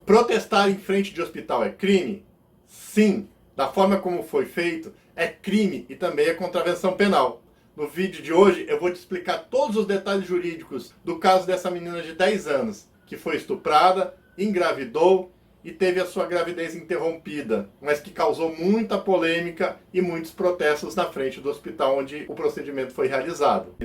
Protestar em frente de hospital é crime? Sim. Da forma como foi feito, é crime e também é contravenção penal. No vídeo de hoje eu vou te explicar todos os detalhes jurídicos do caso dessa menina de 10 anos, que foi estuprada, engravidou e teve a sua gravidez interrompida, mas que causou muita polêmica e muitos protestos na frente do hospital onde o procedimento foi realizado.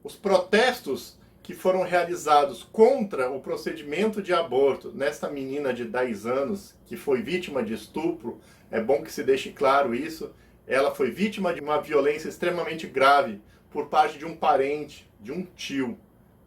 Os protestos que foram realizados contra o procedimento de aborto nessa menina de 10 anos, que foi vítima de estupro, é bom que se deixe claro isso, ela foi vítima de uma violência extremamente grave por parte de um parente, de um tio.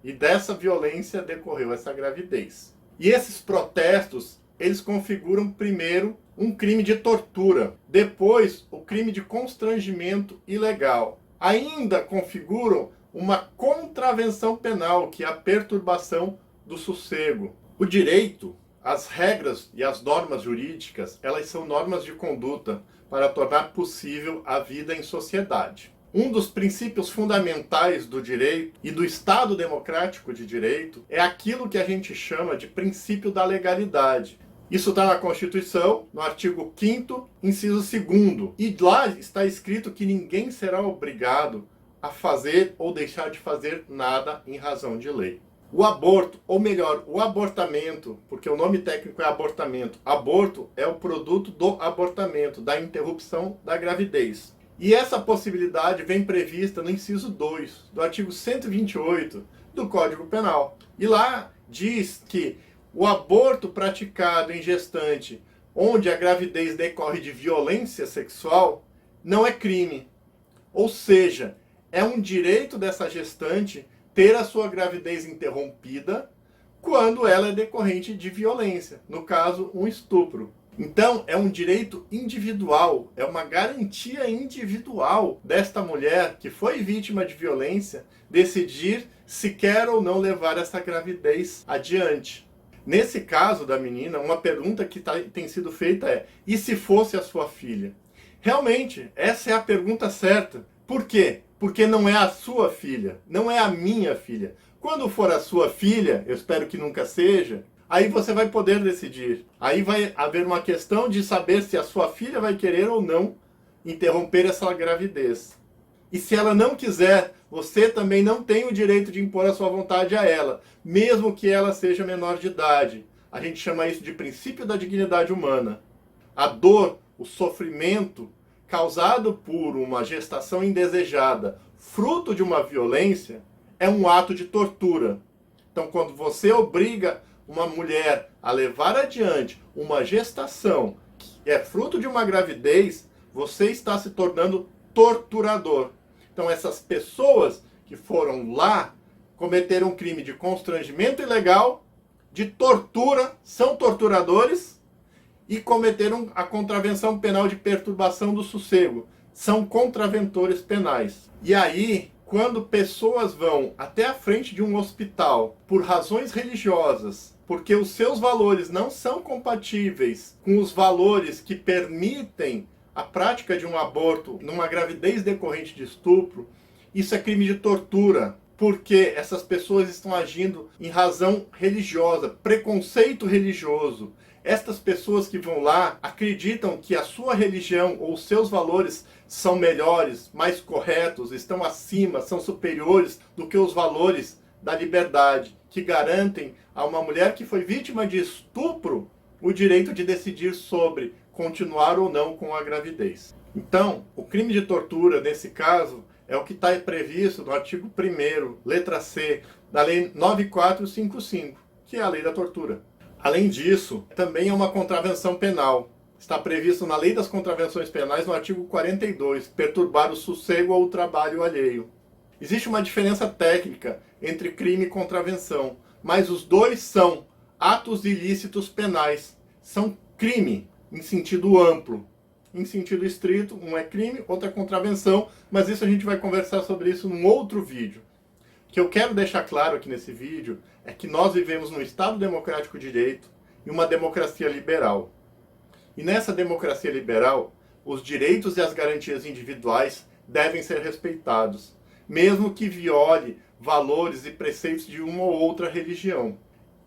E dessa violência decorreu essa gravidez. E esses protestos, eles configuram primeiro um crime de tortura, depois o crime de constrangimento ilegal. Ainda configuram uma contravenção penal, que é a perturbação do sossego. O direito, as regras e as normas jurídicas, elas são normas de conduta para tornar possível a vida em sociedade. Um dos princípios fundamentais do direito e do Estado democrático de direito é aquilo que a gente chama de princípio da legalidade. Isso está na Constituição, no artigo 5º, inciso 2º. E lá está escrito que ninguém será obrigado a fazer ou deixar de fazer nada em razão de lei. O aborto, ou melhor, o abortamento, porque o nome técnico é abortamento. Aborto é o produto do abortamento, da interrupção da gravidez. E essa possibilidade vem prevista no inciso 2 do artigo 128 do Código Penal. E lá diz que o aborto praticado em gestante, onde a gravidez decorre de violência sexual, não é crime. Ou seja, é um direito dessa gestante ter a sua gravidez interrompida quando ela é decorrente de violência, no caso, um estupro. Então, é um direito individual, é uma garantia individual desta mulher que foi vítima de violência decidir se quer ou não levar essa gravidez adiante. Nesse caso da menina, uma pergunta que tem sido feita é: e se fosse a sua filha? Realmente, essa é a pergunta certa. Por quê? Porque não é a sua filha, não é a minha filha. Quando for a sua filha, eu espero que nunca seja, aí você vai poder decidir. Aí vai haver uma questão de saber se a sua filha vai querer ou não interromper essa gravidez. E se ela não quiser, você também não tem o direito de impor a sua vontade a ela, mesmo que ela seja menor de idade. A gente chama isso de princípio da dignidade humana. A dor, o sofrimento causado por uma gestação indesejada, fruto de uma violência, é um ato de tortura. Então, quando você obriga uma mulher a levar adiante uma gestação que é fruto de uma gravidez, você está se tornando torturador. Então, essas pessoas que foram lá cometeram um crime de constrangimento ilegal, de tortura, são torturadores, e cometeram a contravenção penal de perturbação do sossego. São contraventores penais. E aí, quando pessoas vão até a frente de um hospital por razões religiosas, porque os seus valores não são compatíveis com os valores que permitem a prática de um aborto numa gravidez decorrente de estupro, isso é crime de tortura, porque essas pessoas estão agindo em razão religiosa, preconceito religioso. Estas pessoas que vão lá acreditam que a sua religião ou os seus valores são melhores, mais corretos, estão acima, são superiores do que os valores da liberdade, que garantem a uma mulher que foi vítima de estupro o direito de decidir sobre continuar ou não com a gravidez. Então, o crime de tortura, nesse caso, é o que está previsto no artigo 1º, letra C, da Lei 9455, que é a lei da tortura. Além disso, também é uma contravenção penal. Está previsto na Lei das Contravenções Penais, no artigo 42, perturbar o sossego ou o trabalho alheio. Existe uma diferença técnica entre crime e contravenção, mas os dois são atos ilícitos penais. São crime em sentido amplo. Em sentido estrito, um é crime, outro é contravenção, mas isso a gente vai conversar sobre isso num outro vídeo. O que eu quero deixar claro aqui nesse vídeo é que nós vivemos num Estado democrático de direito e uma democracia liberal. E nessa democracia liberal, os direitos e as garantias individuais devem ser respeitados, mesmo que viole valores e preceitos de uma ou outra religião.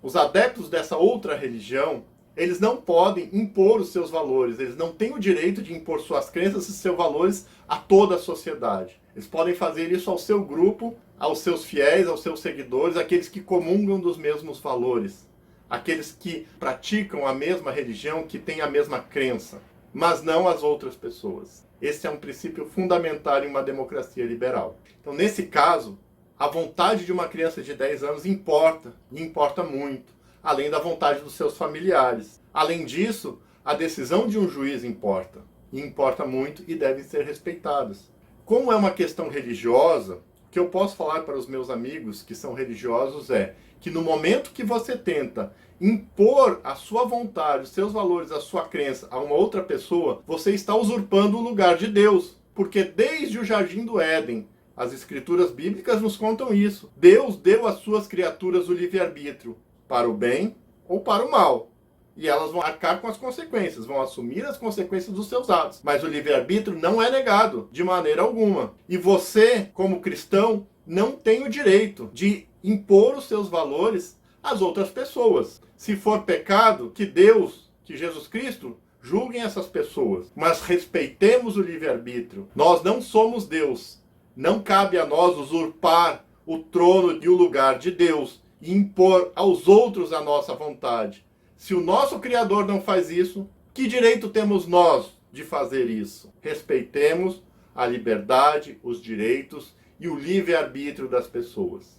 Os adeptos dessa outra religião, Eles não podem impor os seus valores, eles não têm o direito de impor suas crenças e seus valores a toda a sociedade. Eles podem fazer isso ao seu grupo, aos seus fiéis, aos seus seguidores, aqueles que comungam dos mesmos valores, aqueles que praticam a mesma religião, que têm a mesma crença, mas não as outras pessoas. Esse é um princípio fundamental em uma democracia liberal. Então, nesse caso, a vontade de uma criança de 10 anos importa, e importa muito, além da vontade dos seus familiares. Além disso, a decisão de um juiz importa, e importa muito e devem ser respeitadas. Como é uma questão religiosa, o que eu posso falar para os meus amigos que são religiosos é que no momento que você tenta impor a sua vontade, os seus valores, a sua crença a uma outra pessoa, você está usurpando o lugar de Deus. Porque desde o Jardim do Éden, as escrituras bíblicas nos contam isso. Deus deu às suas criaturas o livre-arbítrio, para o bem ou para o mal. E elas vão arcar com as consequências, vão assumir as consequências dos seus atos. Mas o livre-arbítrio não é negado, de maneira alguma. E você, como cristão, não tem o direito de impor os seus valores às outras pessoas. Se for pecado, que Deus, que Jesus Cristo, julguem essas pessoas. Mas respeitemos o livre-arbítrio. Nós não somos Deus. Não cabe a nós usurpar o trono e o lugar de Deus e impor aos outros a nossa vontade. Se o nosso Criador não faz isso, que direito temos nós de fazer isso? Respeitemos a liberdade, os direitos e o livre-arbítrio das pessoas.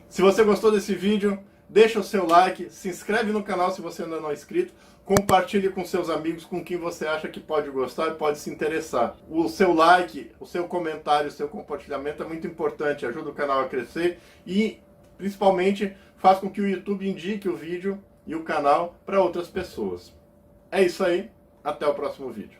Se você gostou desse vídeo, deixa o seu like, se inscreve no canal se você ainda não é inscrito, compartilhe com seus amigos, com quem você acha que pode gostar e pode se interessar. O seu like, o seu comentário, o seu compartilhamento é muito importante, ajuda o canal a crescer e, principalmente, faz com que o YouTube indique o vídeo e o canal para outras pessoas. É isso aí, até o próximo vídeo.